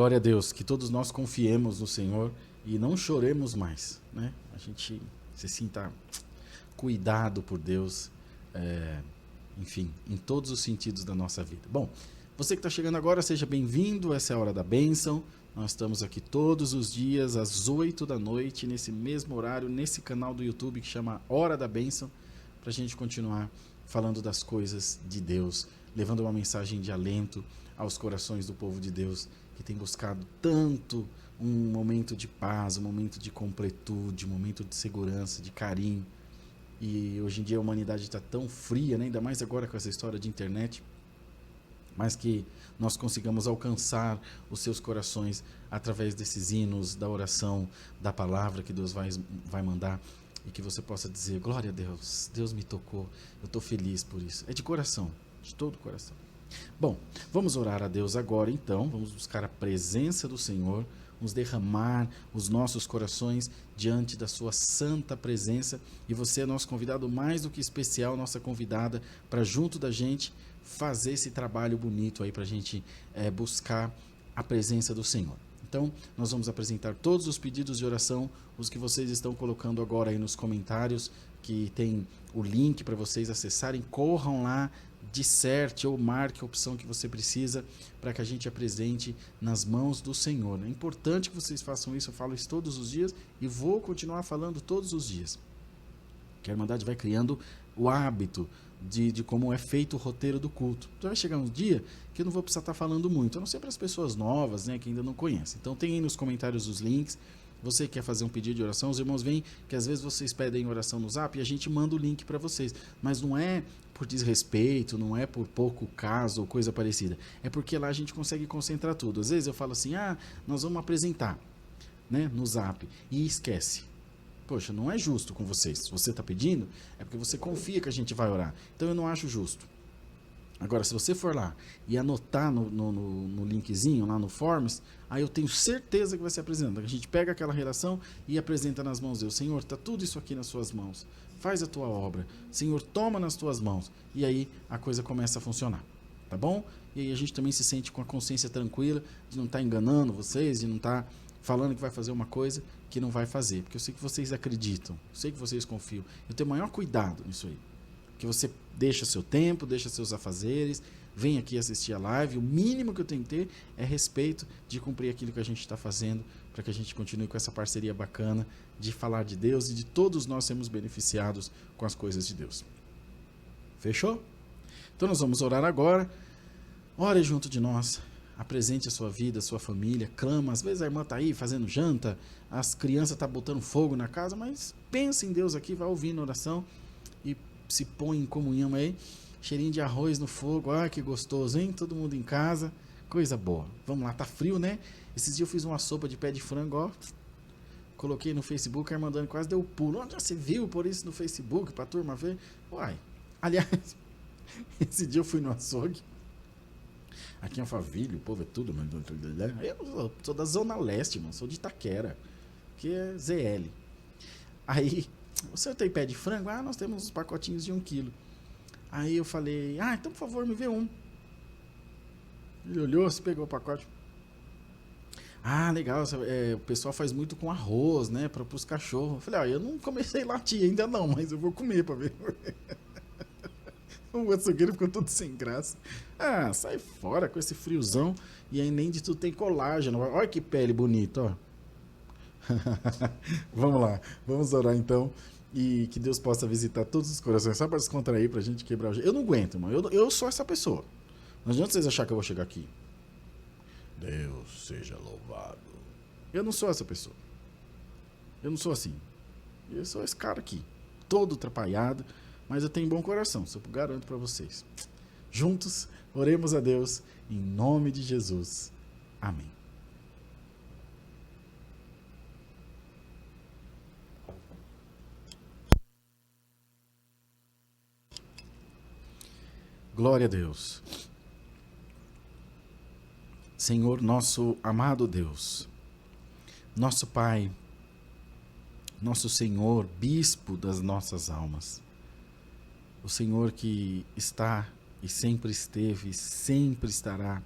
Glória a Deus, que todos nós confiemos no Senhor e não choremos mais, né? A gente se sinta cuidado por Deus, enfim, em todos os sentidos da nossa vida. Bom, você que está chegando agora, seja bem-vindo, essa é a Hora da Bênção. Nós estamos aqui todos os dias, às 8 da noite, nesse mesmo horário, nesse canal do YouTube que chama Hora da Bênção, para a gente continuar falando das coisas de Deus, levando uma mensagem de alento aos corações do povo de Deus, que tem buscado tanto um momento de paz, um momento de completude, um momento de segurança, de carinho. E hoje em dia a humanidade está tão fria, né? Ainda mais agora com essa história de internet, mas que nós consigamos alcançar os seus corações através desses hinos, da oração, da palavra que Deus vai mandar, e que você possa dizer: glória a Deus, Deus me tocou, eu estou feliz por isso. É de coração, de todo o coração. Bom, vamos orar a Deus agora então, vamos buscar a presença do Senhor, vamos derramar os nossos corações diante da sua santa presença, e você é nosso convidado mais do que especial, nossa convidada, para junto da gente fazer esse trabalho bonito aí, para a gente buscar a presença do Senhor. Então, nós vamos apresentar todos os pedidos de oração, os que vocês estão colocando agora aí nos comentários, que tem o link para vocês acessarem. Corram lá, disserte ou marque a opção que você precisa para que a gente apresente nas mãos do Senhor. É importante que vocês façam isso, eu falo isso todos os dias e vou continuar falando todos os dias. Que a Irmandade vai criando o hábito de como é feito o roteiro do culto. Então vai chegar um dia que eu não vou precisar estar falando muito, a não ser para as pessoas novas, né, que ainda não conhecem. Então tem aí nos comentários os links. Você quer fazer um pedido de oração, os irmãos veem que às vezes vocês pedem oração no Zap e a gente manda o link para vocês. Mas não é por desrespeito, não é por pouco caso ou coisa parecida. É porque lá a gente consegue concentrar tudo. Às vezes eu falo assim, nós vamos apresentar, né, no Zap, e esquece. Poxa, não é justo com vocês. Se você está pedindo, é porque você confia que a gente vai orar. Então eu não acho justo. Agora, se você for lá e anotar no linkzinho, lá no Forms, aí eu tenho certeza que vai ser apresentado. A gente pega aquela relação e apresenta nas mãos de Deus. Senhor, está tudo isso aqui nas suas mãos. Faz a tua obra. Senhor, toma nas tuas mãos. E aí a coisa começa a funcionar. Tá bom? E aí a gente também se sente com a consciência tranquila de não estar enganando vocês, de não estar falando que vai fazer uma coisa que não vai fazer. Porque eu sei que vocês acreditam, eu sei que vocês confiam. Eu tenho o maior cuidado nisso aí. Que você deixa seu tempo, deixa seus afazeres, vem aqui assistir a live. O mínimo que eu tenho que ter é respeito de cumprir aquilo que a gente está fazendo, para que a gente continue com essa parceria bacana de falar de Deus e de todos nós sermos beneficiados com as coisas de Deus. Fechou? Então nós vamos orar agora. Ore junto de nós. Apresente a sua vida, a sua família, clama. Às vezes a irmã está aí fazendo janta, as crianças estão botando fogo na casa, mas pensa em Deus aqui, vai ouvindo a oração e se põe em comunhão aí. Cheirinho de arroz no fogo, que gostoso, hein? Todo mundo em casa, coisa boa. Vamos lá, tá frio, né? Esses dias eu fiz uma sopa de pé de frango, ó. Coloquei no Facebook, a irmã Dani quase deu pulo. Onde você viu por isso no Facebook, pra turma ver? Uai, aliás, esse dia eu fui no açougue. Aqui em Alphaville, o povo é tudo, mas eu sou da Zona Leste, mano, sou de Itaquera, que é ZL. Aí, o senhor tem pé de frango? Nós temos uns pacotinhos de 1 quilo. Aí eu falei, então por favor, me vê um. Ele olhou, se pegou o pacote. Legal, o pessoal faz muito com arroz, né, para os cachorros. Eu falei, eu não comecei a latir ainda não, mas eu vou comer para ver. O açougueiro ficou todo sem graça. Sai fora com esse friozão. E aí nem de tudo tem colágeno. Olha que pele bonita, ó. Vamos lá, vamos orar então. E que Deus possa visitar todos os corações. Só para descontrair, pra gente quebrar o gelo. Eu não aguento, mano. Eu sou essa pessoa. Não adianta vocês acharem que eu vou chegar aqui. Deus seja louvado. Eu não sou essa pessoa. Eu não sou assim. Eu sou esse cara aqui. Todo atrapalhado. Mas eu tenho bom coração, isso eu garanto para vocês. Juntos, oremos a Deus, em nome de Jesus. Amém. Glória a Deus. Senhor, nosso amado Deus, nosso Pai, nosso Senhor, Bispo das nossas almas, o Senhor que está e sempre esteve e sempre estará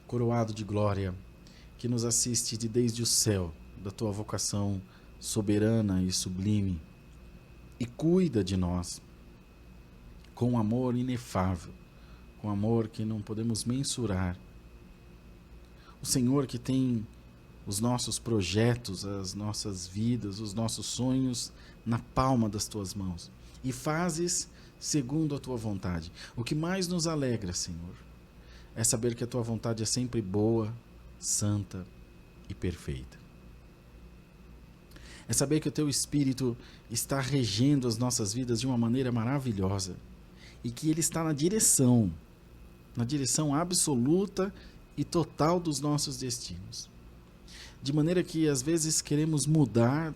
coroado de glória que nos assiste de desde o céu, da tua vocação soberana e sublime, e cuida de nós com um amor inefável, com um amor que não podemos mensurar. O Senhor que tem os nossos projetos, as nossas vidas, os nossos sonhos na palma das tuas mãos, e fazes segundo a tua vontade. O que mais nos alegra, Senhor, é saber que a tua vontade é sempre boa, santa e perfeita. É saber que o teu Espírito está regendo as nossas vidas de uma maneira maravilhosa e que ele está na direção absoluta e total dos nossos destinos. De maneira que às vezes queremos mudar,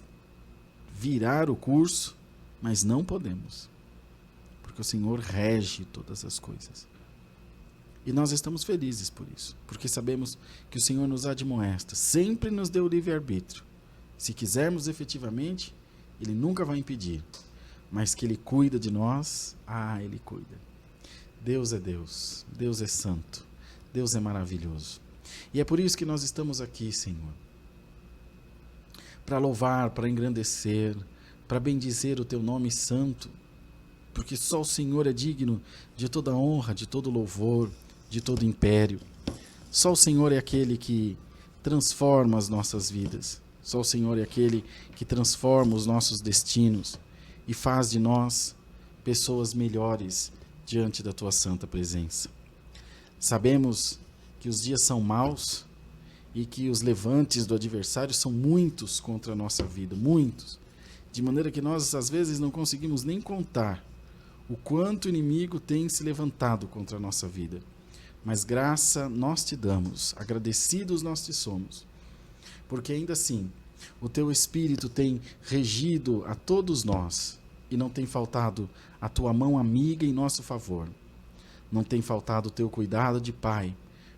virar o curso, mas não podemos, porque o Senhor rege todas as coisas. E nós estamos felizes por isso, porque sabemos que o Senhor nos admoesta, sempre nos deu livre-arbítrio. Se quisermos efetivamente, Ele nunca vai impedir, mas que Ele cuida de nós, Ele cuida. Deus é Deus, Deus é santo, Deus é maravilhoso. E é por isso que nós estamos aqui, Senhor, para louvar, para engrandecer, para bendizer o Teu nome santo, porque só o Senhor é digno de toda honra, de todo louvor, de todo império. Só o Senhor é aquele que transforma as nossas vidas. Só o Senhor é aquele que transforma os nossos destinos e faz de nós pessoas melhores diante da Tua santa presença. Sabemos que os dias são maus e que os levantes do adversário são muitos contra a nossa vida, muitos. De maneira que nós, às vezes, não conseguimos nem contar o quanto o inimigo tem se levantado contra a nossa vida. Mas graça nós te damos, agradecidos nós te somos, porque ainda assim o teu Espírito tem regido a todos nós e não tem faltado a tua mão amiga em nosso favor, não tem faltado o teu cuidado de Pai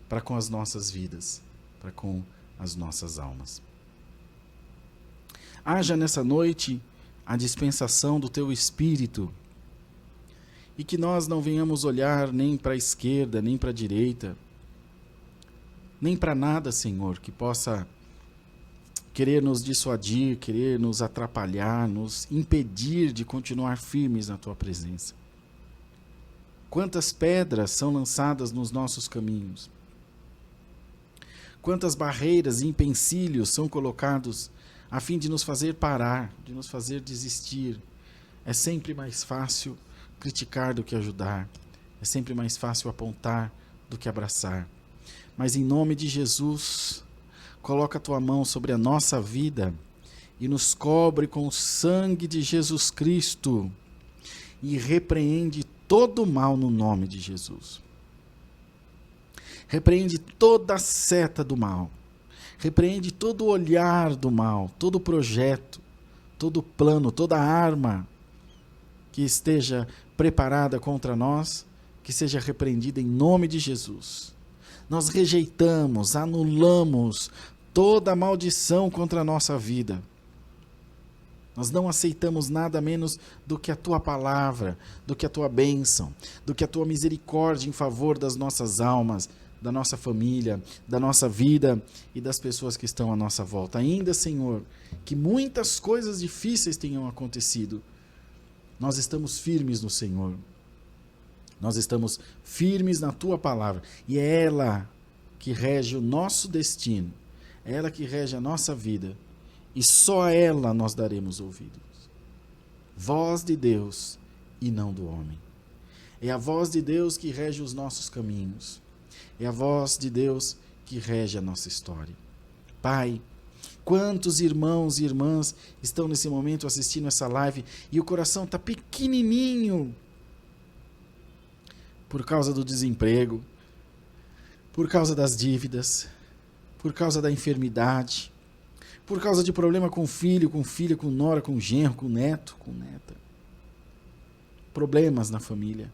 para com as nossas vidas, para com as nossas almas. Haja nessa noite a dispensação do teu Espírito, e que nós não venhamos olhar nem para a esquerda, nem para a direita, nem para nada, Senhor, que possa querer nos dissuadir, querer nos atrapalhar, nos impedir de continuar firmes na Tua presença. Quantas pedras são lançadas nos nossos caminhos? Quantas barreiras e empecilhos são colocados a fim de nos fazer parar, de nos fazer desistir? É sempre mais fácil criticar do que ajudar. É sempre mais fácil apontar do que abraçar. Mas em nome de Jesus, coloca a tua mão sobre a nossa vida e nos cobre com o sangue de Jesus Cristo e repreende todo o mal no nome de Jesus. Repreende toda a seta do mal. Repreende todo o olhar do mal, todo o projeto, todo o plano, toda a arma que esteja preparada contra nós, que seja repreendida em nome de Jesus. Nós rejeitamos, anulamos toda a maldição contra a nossa vida. Nós não aceitamos nada menos do que a Tua palavra, do que a Tua bênção, do que a Tua misericórdia em favor das nossas almas, da nossa família, da nossa vida e das pessoas que estão à nossa volta. Ainda, Senhor, que muitas coisas difíceis tenham acontecido, nós estamos firmes no Senhor. Nós estamos firmes na Tua palavra. E é ela que rege o nosso destino. É ela que rege a nossa vida. E só a ela nós daremos ouvidos. Voz de Deus e não do homem. É a voz de Deus que rege os nossos caminhos. É a voz de Deus que rege a nossa história. Pai, quantos irmãos e irmãs estão nesse momento assistindo essa live e o coração está pequenininho por causa do desemprego, por causa das dívidas, por causa da enfermidade, por causa de problema com filho, com filha, com nora, com genro, com neto, com neta. Problemas na família.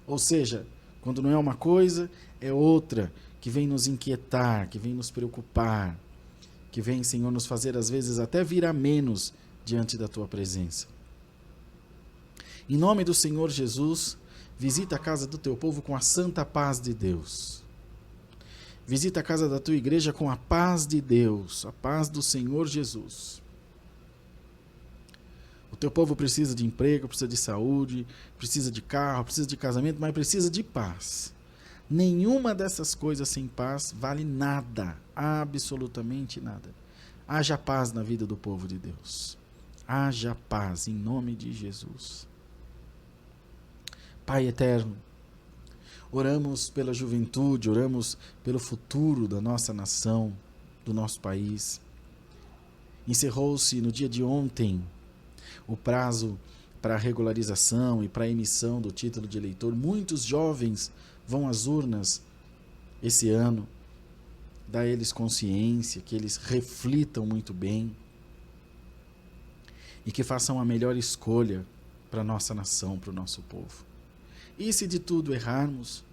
Ou seja, quando não é uma coisa, é outra que vem nos inquietar, que vem nos preocupar, que vem, Senhor, nos fazer às vezes até virar menos diante da Tua presença. Em nome do Senhor Jesus, visita a casa do Teu povo com a santa paz de Deus. Visita a casa da tua igreja com a paz de Deus, a paz do Senhor Jesus. O teu povo precisa de emprego, precisa de saúde, precisa de carro, precisa de casamento, mas precisa de paz. Nenhuma dessas coisas sem paz vale nada, absolutamente nada. Haja paz na vida do povo de Deus. Haja paz em nome de Jesus. Pai eterno, oramos pela juventude, oramos pelo futuro da nossa nação, do nosso país. Encerrou-se no dia de ontem o prazo para a regularização e para a emissão do título de eleitor. Muitos jovens vão às urnas esse ano. Dá a eles consciência, que eles reflitam muito bem e que façam a melhor escolha para a nossa nação, para o nosso povo. E se de tudo errarmos,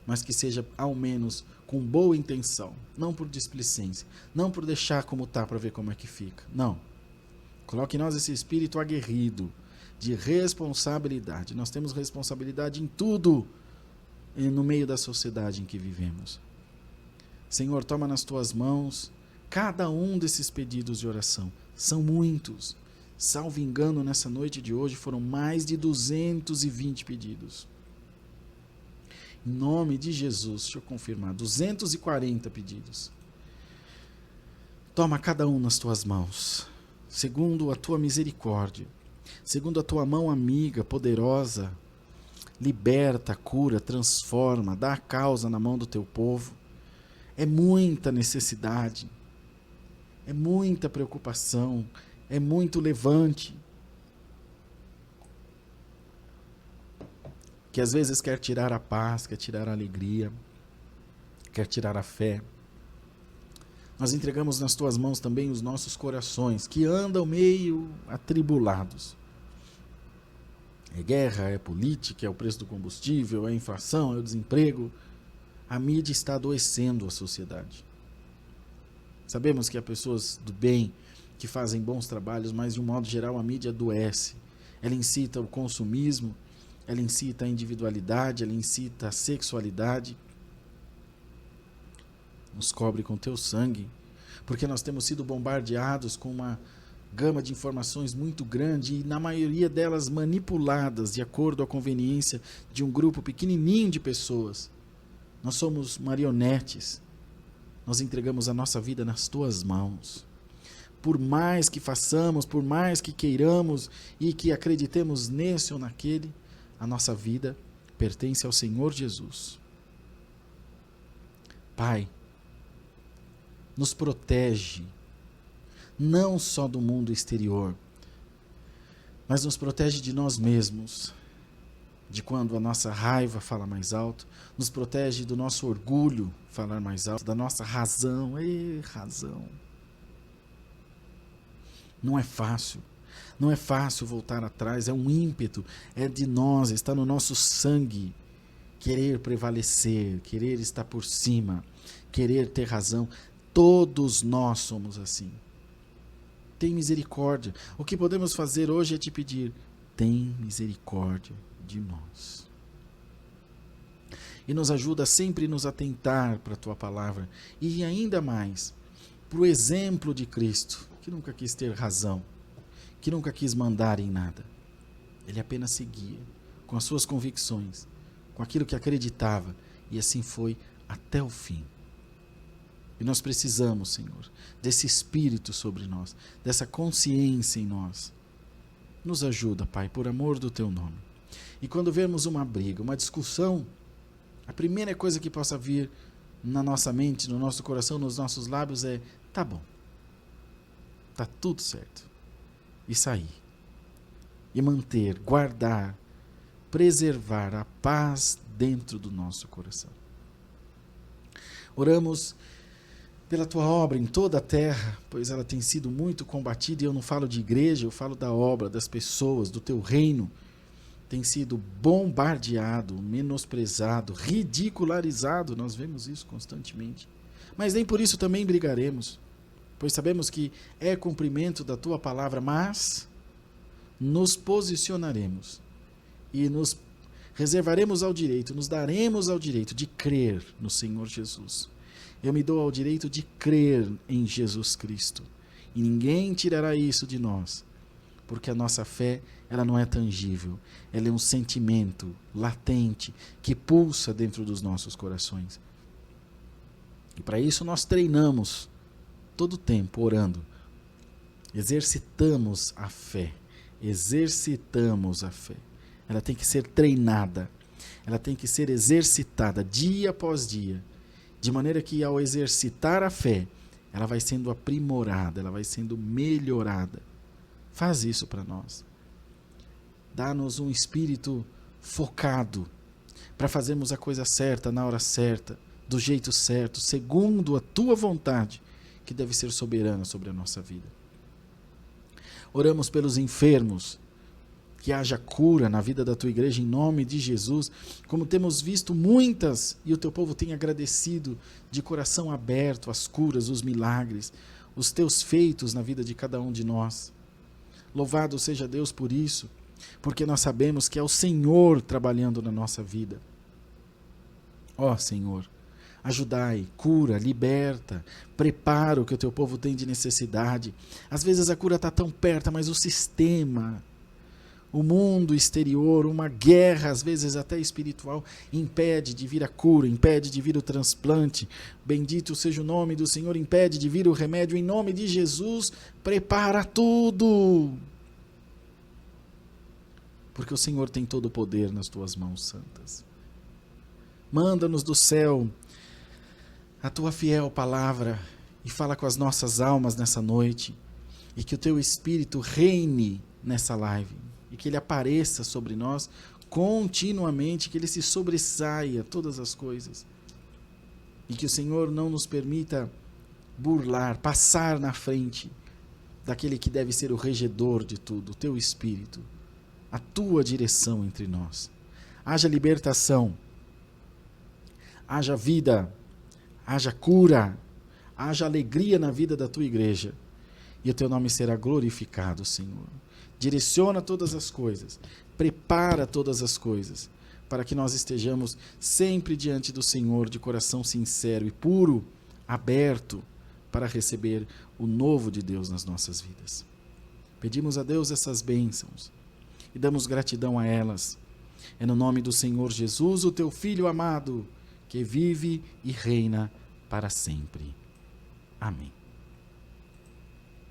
mas que seja ao menos com boa intenção, não por displicência, não por deixar como está para ver como é que fica, não. Coloque em nós esse espírito aguerrido de responsabilidade. Nós temos responsabilidade em tudo no meio da sociedade em que vivemos. Senhor, toma nas tuas mãos cada um desses pedidos de oração. São muitos. Salvo engano, nessa noite de hoje foram mais de 220 pedidos. Em nome de Jesus, deixa eu confirmar, 240 pedidos. Toma cada um nas tuas mãos, segundo a tua misericórdia, segundo a tua mão amiga, poderosa, liberta, cura, transforma, dá a causa na mão do teu povo. É muita necessidade, é muita preocupação, é muito levante, que às vezes quer tirar a paz, quer tirar a alegria, quer tirar a fé. Nós entregamos nas tuas mãos também os nossos corações, que andam meio atribulados. É guerra, é política, é o preço do combustível, é a inflação, é o desemprego. A mídia está adoecendo a sociedade. Sabemos que há pessoas do bem que fazem bons trabalhos, mas de um modo geral a mídia adoece. Ela incita o consumismo, ela incita a individualidade, ela incita a sexualidade. Nos cobre com teu sangue, porque nós temos sido bombardeados com uma gama de informações muito grande e na maioria delas manipuladas de acordo à conveniência de um grupo pequenininho de pessoas. Nós somos marionetes, nós entregamos a nossa vida nas tuas mãos. Por mais que façamos, por mais que queiramos e que acreditemos nesse ou naquele, a nossa vida pertence ao Senhor Jesus. Pai, nos protege, não só do mundo exterior, mas nos protege de nós mesmos, de quando a nossa raiva fala mais alto, nos protege do nosso orgulho falar mais alto, da nossa razão. Razão. Não é fácil. Não é fácil voltar atrás, é um ímpeto, é de nós, está no nosso sangue. Querer prevalecer, querer estar por cima, querer ter razão. Todos nós somos assim. Tem misericórdia. O que podemos fazer hoje é te pedir, tem misericórdia de nós. E nos ajuda sempre a nos atentar para a tua palavra. E ainda mais, para o exemplo de Cristo, que nunca quis ter razão, que nunca quis mandar em nada. Ele apenas seguia com as suas convicções, com aquilo que acreditava, e assim foi até o fim. E nós precisamos, Senhor, desse espírito sobre nós, dessa consciência em nós. Nos ajuda, Pai, por amor do teu nome. E quando vemos uma briga, uma discussão, a primeira coisa que possa vir na nossa mente, no nosso coração, nos nossos lábios é, tá bom, tá tudo certo. E sair. E manter, guardar, preservar a paz dentro do nosso coração. Oramos pela tua obra em toda a terra, pois ela tem sido muito combatida, e eu não falo de igreja, eu falo da obra, das pessoas, do teu reino. Tem sido bombardeado, menosprezado, ridicularizado, nós vemos isso constantemente. Mas nem por isso também brigaremos, pois sabemos que é cumprimento da tua palavra, mas nos posicionaremos e nos reservaremos ao direito, nos daremos ao direito de crer no Senhor Jesus. Eu me dou ao direito de crer em Jesus Cristo. E ninguém tirará isso de nós. Porque a nossa fé, ela não é tangível. Ela é um sentimento latente que pulsa dentro dos nossos corações. E para isso nós treinamos todo o tempo orando. Exercitamos a fé. Exercitamos a fé. Ela tem que ser treinada. Ela tem que ser exercitada dia após dia. De maneira que ao exercitar a fé, ela vai sendo aprimorada, ela vai sendo melhorada. Faz isso para nós. Dá-nos um espírito focado para fazermos a coisa certa, na hora certa, do jeito certo, segundo a tua vontade, que deve ser soberana sobre a nossa vida. Oramos pelos enfermos, que haja cura na vida da tua igreja em nome de Jesus, como temos visto muitas, e o teu povo tem agradecido de coração aberto as curas, os milagres, os teus feitos na vida de cada um de nós. Louvado seja Deus por isso, porque nós sabemos que é o Senhor trabalhando na nossa vida. Ó Senhor, ajudai, cura, liberta, prepara o que o teu povo tem de necessidade. Às vezes a cura está tão perto, mas o sistema, o mundo exterior, uma guerra, às vezes até espiritual, impede de vir a cura, impede de vir o transplante. Bendito seja o nome do Senhor, impede de vir o remédio. Em nome de Jesus, prepara tudo. Porque o Senhor tem todo o poder nas tuas mãos santas. Manda-nos do céu a tua fiel palavra e fala com as nossas almas nessa noite. E que o teu Espírito reine nessa live. E que ele apareça sobre nós continuamente, que ele se sobressaia todas as coisas. E que o Senhor não nos permita burlar, passar na frente daquele que deve ser o regedor de tudo, o teu Espírito, a tua direção entre nós. Haja libertação, haja vida, haja cura, haja alegria na vida da tua igreja. E o teu nome será glorificado, Senhor. Direciona todas as coisas, prepara todas as coisas, para que nós estejamos sempre diante do Senhor, de coração sincero e puro, aberto, para receber o novo de Deus nas nossas vidas. Pedimos a Deus essas bênçãos e damos gratidão a elas. É no nome do Senhor Jesus, o teu Filho amado, que vive e reina para sempre. Amém.